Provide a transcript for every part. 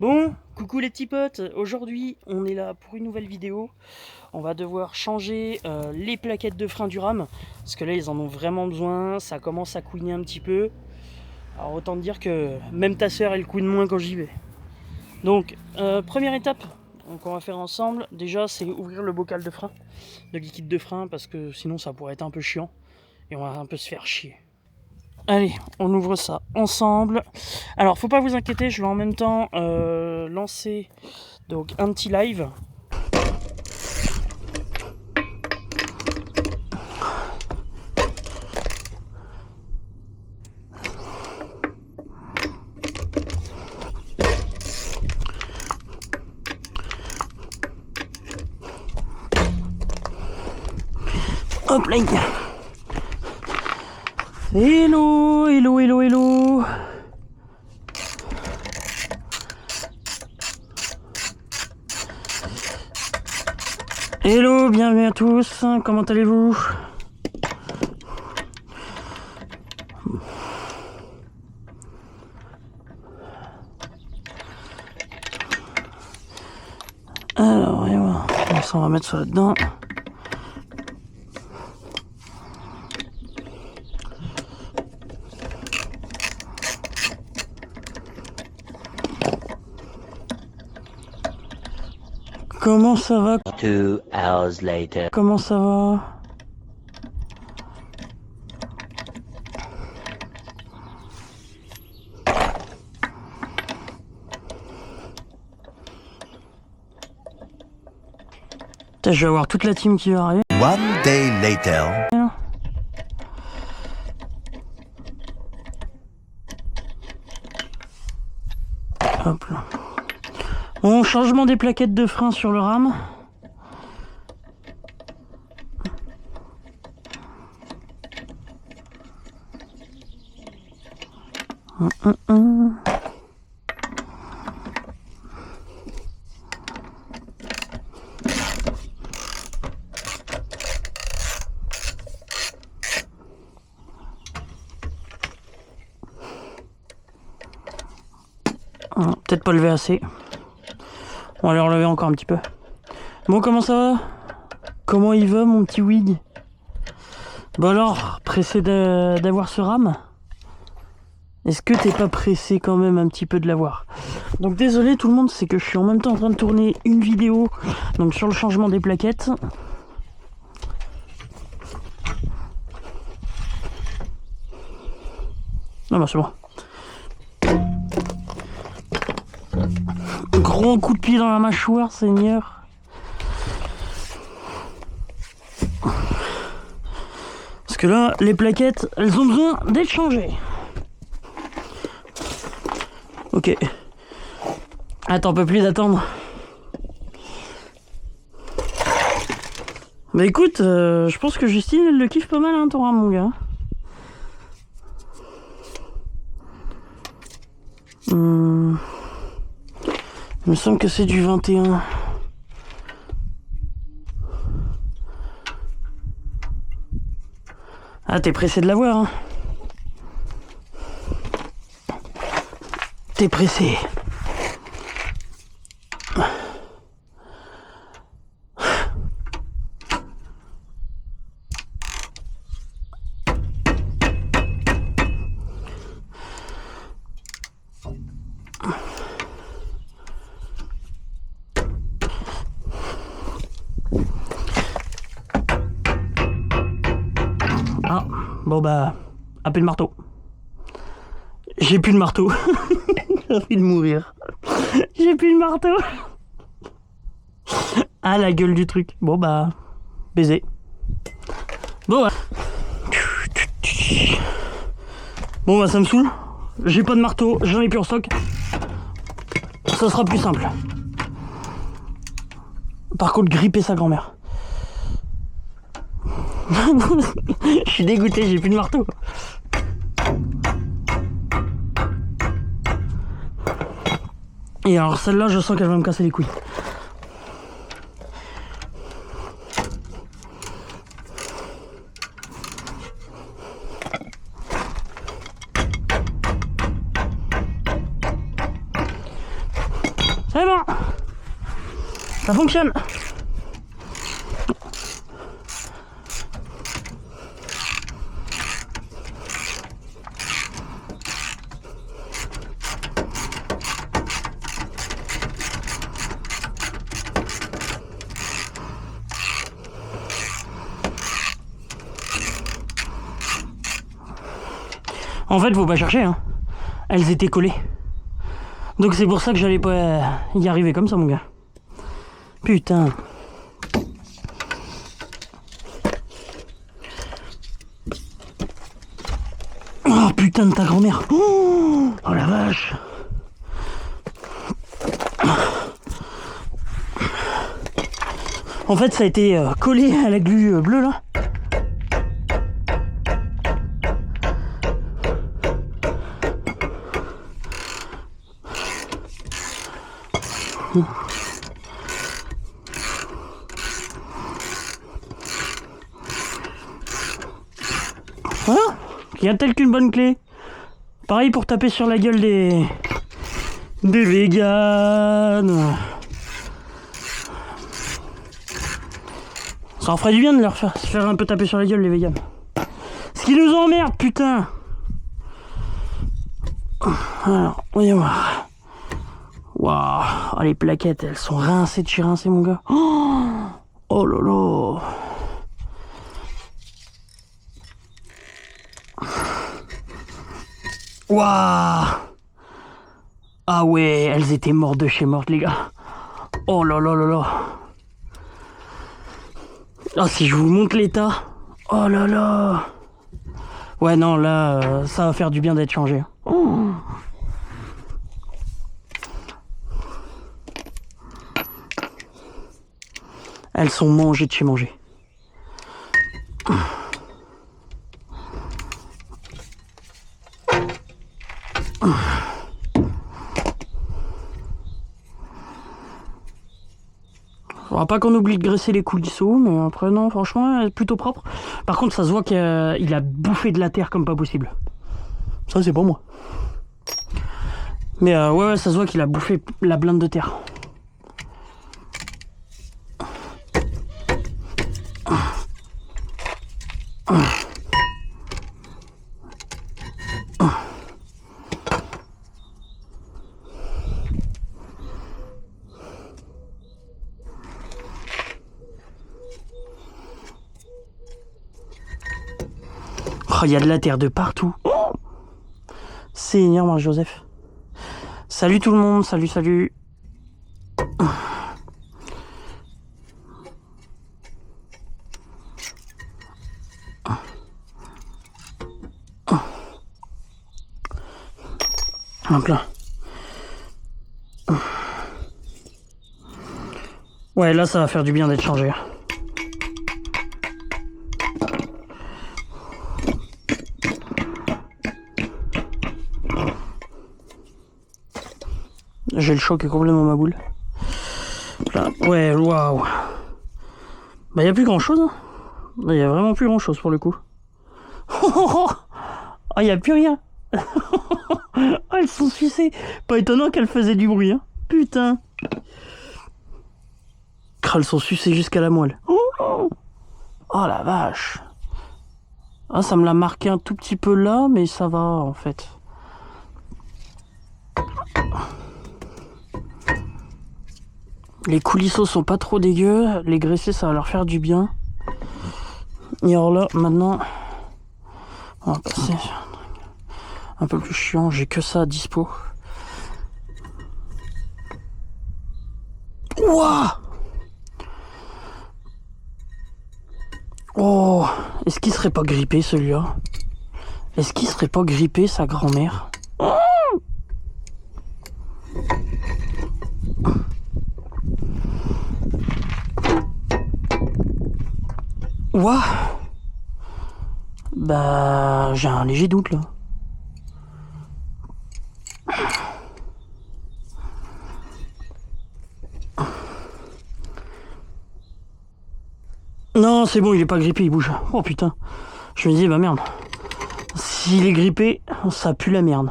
Bon, coucou les petits potes, aujourd'hui on est là pour une nouvelle vidéo. On va devoir changer les plaquettes de frein du RAM, parce que là ils en ont vraiment besoin, ça commence à couiner un petit peu. Alors autant te dire que même ta soeur elle couine moins quand j'y vais. Donc, première étape qu'on va faire ensemble, déjà c'est ouvrir le bocal de frein, de liquide de frein, parce que sinon ça pourrait être un peu chiant, et on va un peu se faire chier. Allez, on ouvre ça ensemble. Alors, faut pas vous inquiéter, je vais en même temps lancer donc un petit live. Hop là. Hello, hello, hello, hello. Hello, bienvenue à tous, comment allez-vous? Alors, et voilà, ça on va mettre ça là-dedans. Comment ça va? 2 hours later. Comment ça va? Putain, je vais avoir toute la team qui va arriver. One day later. Hop là. Bon, changement des plaquettes de frein sur le RAM. Peut-être pas lever assez. On va le relever encore un petit peu. Bon, comment ça va? Comment il va, mon petit Wig? Bon alors, pressé d'avoir ce RAM? Est-ce que t'es pas pressé quand même un petit peu de l'avoir? Donc désolé tout le monde, c'est que je suis en même temps en train de tourner une vidéo donc sur le changement des plaquettes. Ah bah c'est bon. Gros coup de pied dans la mâchoire, Seigneur. Parce que là, les plaquettes, elles ont besoin d'être changées. Ok. Attends, on peut plus d'attendre. Bah écoute, je pense que Justine, elle le kiffe pas mal, hein, ton RAM, mon gars. Il me semble que c'est du 21. Ah, t'es pressé de l'avoir, hein. T'es pressé. Ah, bon bah, un peu de marteau. J'ai plus de marteau. J'ai envie de mourir. J'ai plus de marteau. Ah, la gueule du truc. Bon bah, baiser. Bon bah. Bon bah, ça me saoule. J'ai pas de marteau, j'en ai plus en stock. Ça sera plus simple. Par contre, gripper sa grand-mère. Je suis dégoûté, j'ai plus de marteau. Et alors celle-là, je sens qu'elle va me casser les couilles. C'est bon. Ça fonctionne. En fait, faut pas chercher, hein. Elles étaient collées. Donc c'est pour ça que j'allais pas y arriver comme ça, mon gars. Putain. Oh putain de ta grand-mère. Oh la vache. En fait, ça a été collé à la glu bleue là. Voilà, rien tel qu'une bonne clé. Pareil pour taper sur la gueule des véganes. Ça en ferait du bien de leur faire, se faire un peu taper sur la gueule les véganes. Ce qui nous emmerde, putain. Alors, voyons voir. Waouh, oh, les plaquettes, elles sont rincées de chez rincées, mon gars. Oh là là. Waouh. Ah ouais, elles étaient mortes de chez mortes, les gars. Oh là là là là. Ah, si je vous montre l'état. Oh là là. Ouais, non, là, ça va faire du bien d'être changé. Oh. Elles sont mangées de chez manger. Faudra pas qu'on oublie de graisser les coulisseaux, mais après non, franchement, elle est plutôt propre. Par contre, ça se voit qu'il a bouffé de la terre comme pas possible. Ça, c'est pas moi. Mais ouais, ça se voit qu'il a bouffé la blinde de terre. Oh, il y a de la terre de partout. Oh, Seigneur Marie-Joseph. Salut tout le monde, salut, salut. Hop là. Ouais, là, ça va faire du bien d'être changé. J'ai le choc est complètement ma boule. Là, ouais, waouh. Bah, y a plus grand chose. Hein. Bah, y a vraiment plus grand chose pour le coup. Ah, y a plus rien. Oh, elles sont sucées. Pas étonnant qu'elles faisaient du bruit. Hein. Putain. Elles sont sucées jusqu'à la moelle. Oh la vache. Ah, ça me l'a marqué un tout petit peu là, mais ça va en fait. Les coulisseaux sont pas trop dégueux. Les graisser, ça va leur faire du bien. Et alors là, maintenant, on va passer un peu plus chiant. J'ai que ça à dispo. Ouah! Oh! Est-ce qu'il serait pas grippé celui-là? Est-ce qu'il serait pas grippé sa grand-mère? Oh! Ouah! Bah, j'ai un léger doute là. Non, c'est bon, il est pas grippé, il bouge. Oh putain. Je me disais, bah merde. S'il est grippé, ça pue la merde.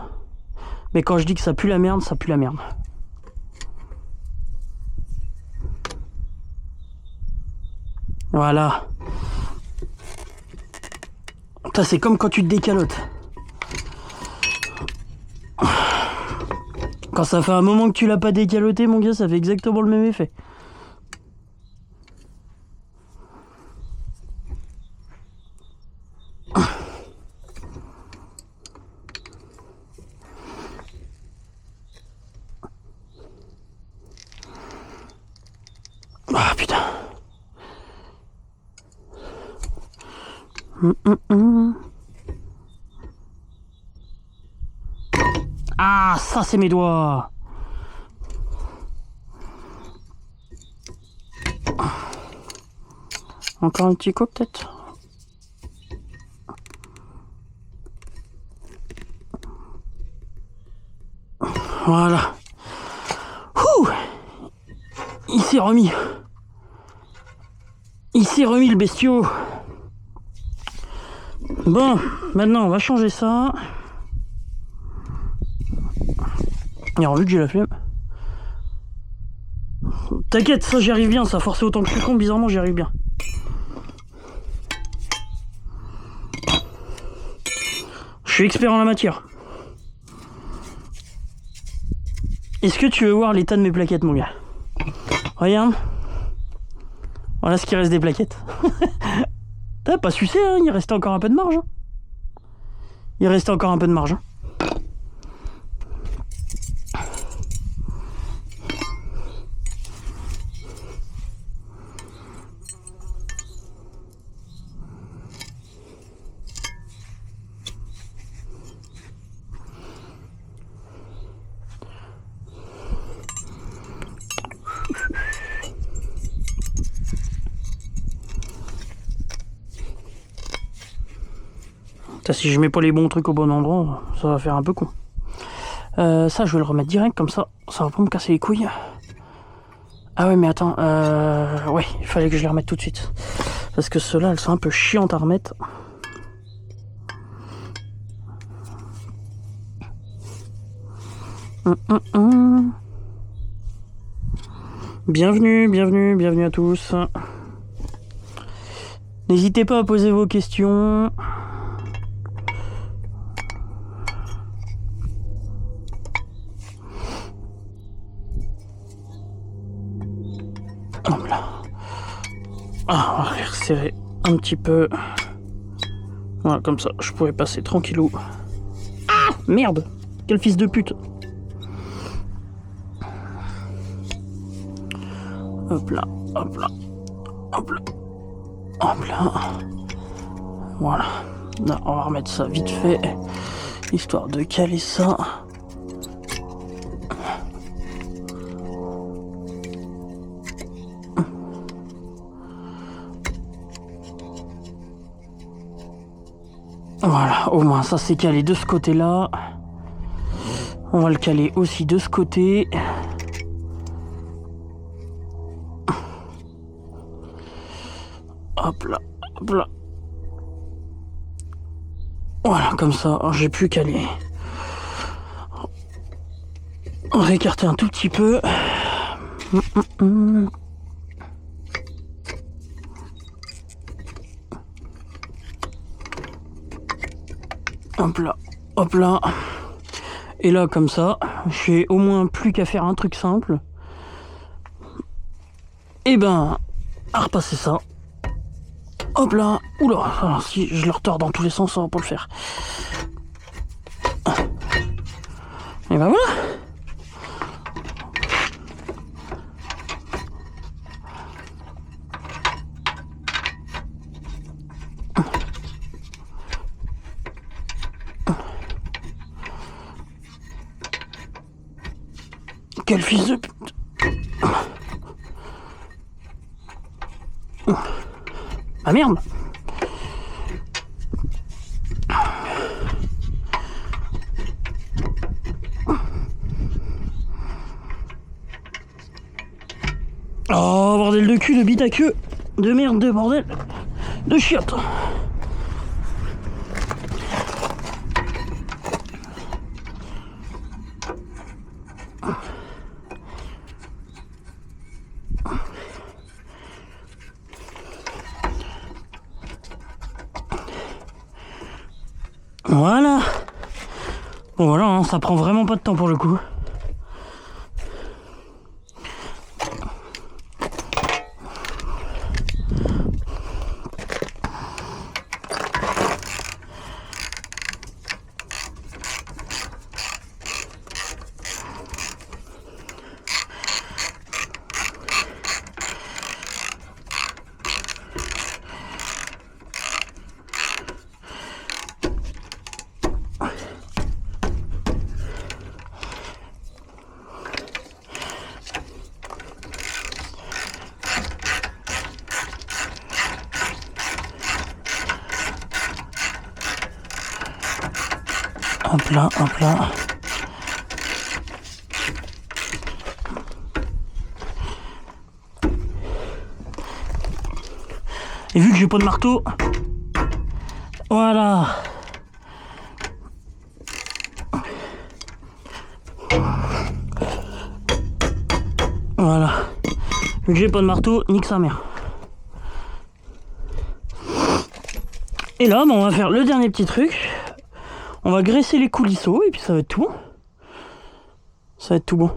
Mais quand je dis que ça pue la merde, ça pue la merde. Voilà. Ça c'est comme quand tu te décalotes. Quand ça fait un moment que tu l'as pas décaloté, mon gars, ça fait exactement le même effet. Ah putain. Ah, ça c'est mes doigts. Encore un petit coup peut-être. Voilà. Ouh, il s'est remis. Il s'est remis le bestiau. Bon, maintenant on va changer ça. Et alors vu que j'ai la flemme. T'inquiète, ça j'y arrive bien, ça forcé autant que je suis con, bizarrement j'y arrive bien. Je suis expert en la matière. Est-ce que tu veux voir l'état de mes plaquettes, mon gars? Regarde. Voilà ce qui reste des plaquettes. T'as pas sucé, hein, il restait encore un peu de marge. Hein. Il restait encore un peu de marge. Hein. Si je mets pas les bons trucs au bon endroit, ça va faire un peu con. Ça, je vais le remettre direct, comme ça va pas me casser les couilles. Ah ouais, mais attends, ouais, il fallait que je les remette tout de suite. Parce que ceux-là, elles sont un peu chiantes à remettre. Bienvenue à tous. N'hésitez pas à poser vos questions. Hop là. Ah, on va les resserrer un petit peu. Voilà, comme ça, je pouvais passer tranquillou. Ah, merde! Quel fils de pute! Hop là, hop là, hop là, hop là. Voilà. Là, on va remettre ça vite fait, histoire de caler ça. Voilà, au moins ça c'est calé de ce côté-là. On va le caler aussi de ce côté. Hop là, hop là. Voilà, comme ça, j'ai pu caler. On va écarter un tout petit peu. Hop là, hop là. Et là, comme ça, j'ai au moins plus qu'à faire un truc simple. Et ben, à repasser ça. Hop là, oula, alors si je le retors dans tous les sens, ça va pas le faire. Et ben voilà. Quel fils de pute. Ah merde. Oh bordel de cul, de bite à queue. De merde, de bordel. De chiottes. Voilà. Bon voilà, hein, ça prend vraiment pas de temps pour le coup. Hop là, hop là. Et vu que j'ai pas de marteau, voilà. Voilà. Vu que j'ai pas de marteau, nique sa mère. Et là, on va faire le dernier petit truc. On va graisser les coulisseaux et puis ça va être tout bon. Ça va être tout bon.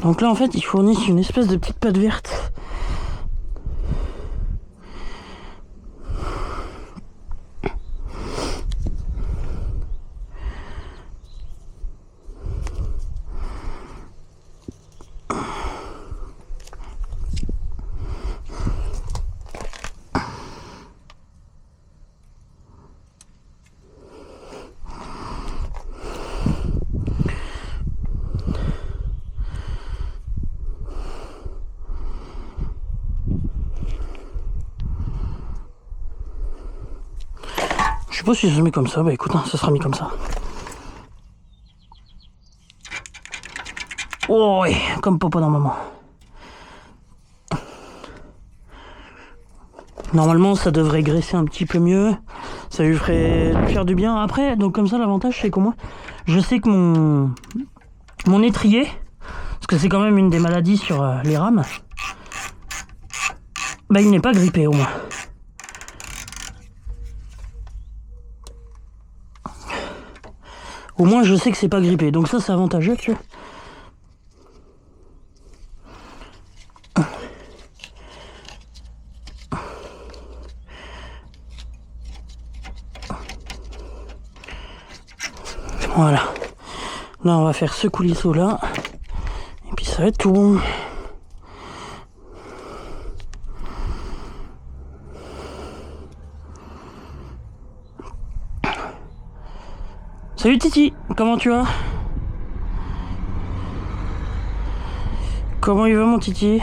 Donc là en fait ils fournissent une espèce de petite pâte verte. Je sais pas si ça se met comme ça, bah écoute, hein, ça sera mis comme ça. Oh ouais, comme papa dans maman. Normalement ça devrait graisser un petit peu mieux. Ça lui ferait faire du bien. Après, donc comme ça l'avantage c'est qu'au moins, je sais que mon étrier, parce que c'est quand même une des maladies sur les rames, bah il n'est pas grippé au moins. Au moins je sais que c'est pas grippé, donc ça c'est avantageux, tu vois. Voilà. Là on va faire ce coulisseau là. Et puis ça va être tout bon. Salut Titi, comment tu vas? Comment il va mon Titi?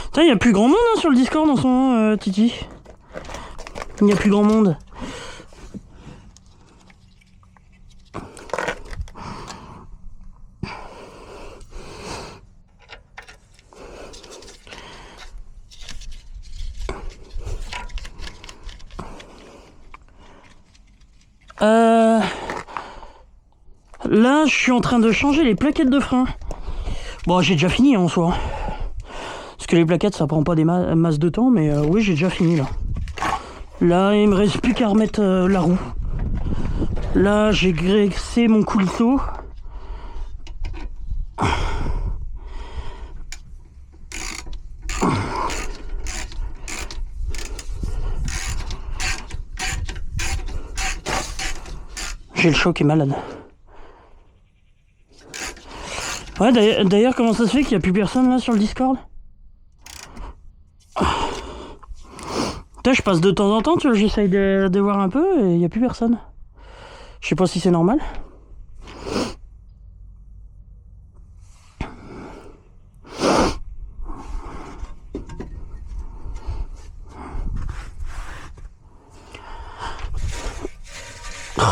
Putain, il n'y a plus grand monde hein, sur le Discord en ce moment, Titi. Il n'y a plus grand monde. Là, je suis en train de changer les plaquettes de frein. Bon, j'ai déjà fini en soi. Parce que les plaquettes, ça prend pas des masses de temps, mais oui, j'ai déjà fini là. Là, il me reste plus qu'à remettre la roue. Là, j'ai graissé mon coulisseau. J'ai le choc qui est malade. Ouais, d'ailleurs, comment ça se fait qu'il n'y a plus personne là sur le Discord? Putain, je passe de temps en temps, tu vois, j'essaye de voir un peu et il n'y a plus personne. Je sais pas si c'est normal.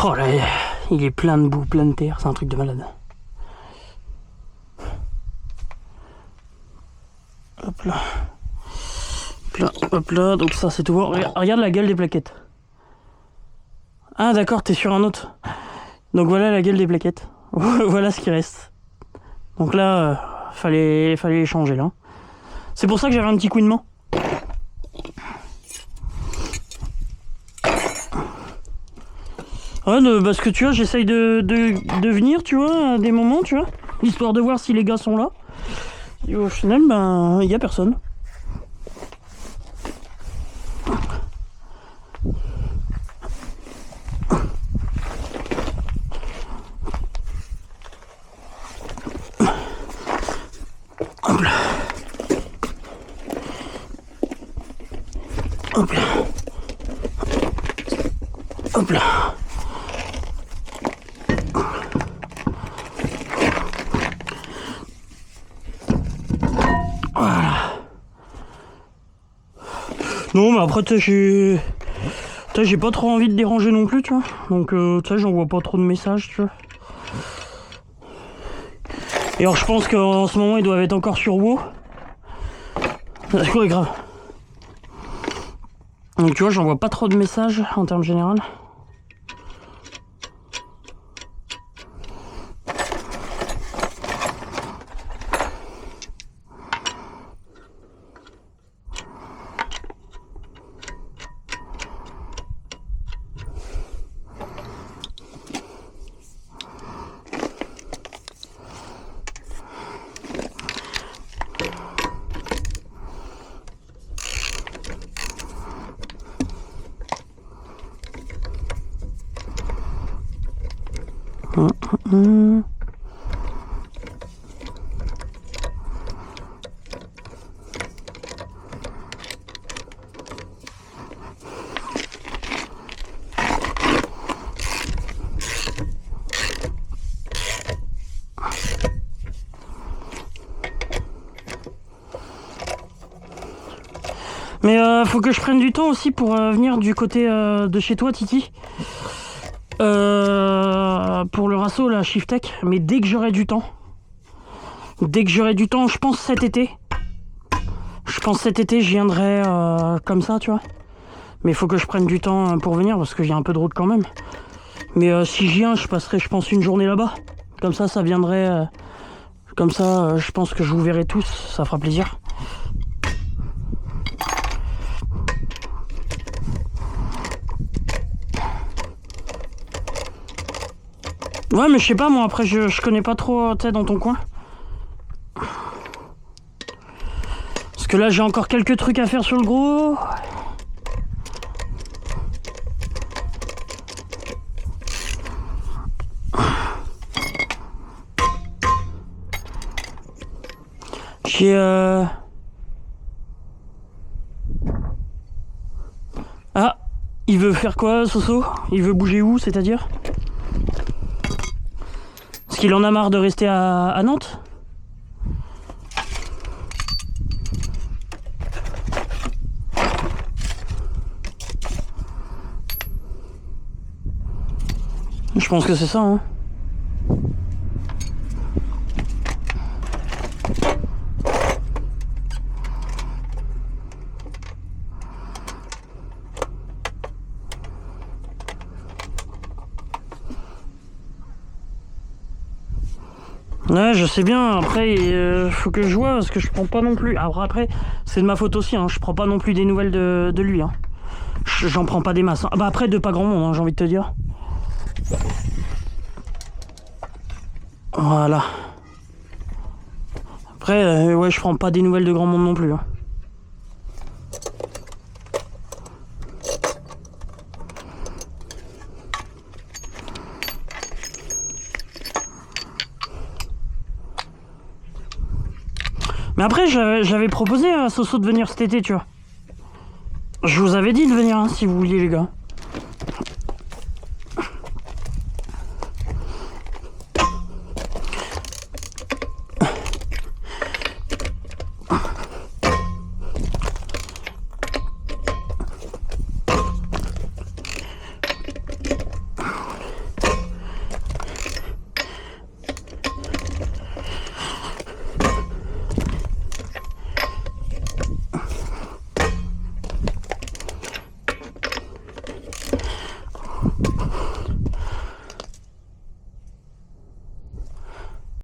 Oh là, il est plein de boue, plein de terre, c'est un truc de malade. Hop là. hop là, donc ça c'est tout bon. Regarde la gueule des plaquettes. Ah d'accord, t'es sur un autre. Donc voilà la gueule des plaquettes. Voilà ce qui reste. Donc là, fallait les changer là. C'est pour ça que j'avais un petit couinement. Ouais, parce que tu vois, j'essaye de venir, tu vois, à des moments, tu vois, histoire de voir si les gars sont là. Et au final, ben, il y a personne. Hop là. Hop là. Hop là. Voilà. Non mais après j'ai pas trop envie de déranger non plus, tu vois. Donc tu sais, j'envoie pas trop de messages, tu vois. Et alors je pense qu'en ce moment ils doivent être encore sur WoW. C'est quoi grave. Donc tu vois, j'envoie pas trop de messages en termes général. Mais faut que je prenne du temps aussi pour venir du côté de chez toi, Titi. Pour le rasso, la Shiftech. Mais dès que j'aurai du temps. Je pense cet été. Je viendrai comme ça, tu vois. Mais il faut que je prenne du temps pour venir parce que j'ai un peu de route quand même. Mais si je viens, je passerai, je pense, une journée là-bas. Comme ça, ça viendrait. Comme ça, je pense que je vous verrai tous. Ça fera plaisir. Ouais, mais je sais pas, moi, après, je connais pas trop, tu sais, dans ton coin. Parce que là, j'ai encore quelques trucs à faire sur le gros. J'ai... Ah, il veut faire quoi, Soso? Il veut bouger où, c'est-à-dire? Parce qu'il en a marre de rester à Nantes? Je pense que c'est ça, hein. Ouais, je sais bien, après, faut que je vois, parce que je prends pas non plus... Alors après, c'est de ma faute aussi, hein, je prends pas non plus des nouvelles de lui, hein. J'en prends pas des masses. Hein. Bah après, de pas grand monde, hein, j'ai envie de te dire. Voilà. Après, ouais, je prends pas des nouvelles de grand monde non plus, hein. Mais après, j'avais proposé à Soso de venir cet été, tu vois. Je vous avais dit de venir, hein, si vous vouliez, les gars.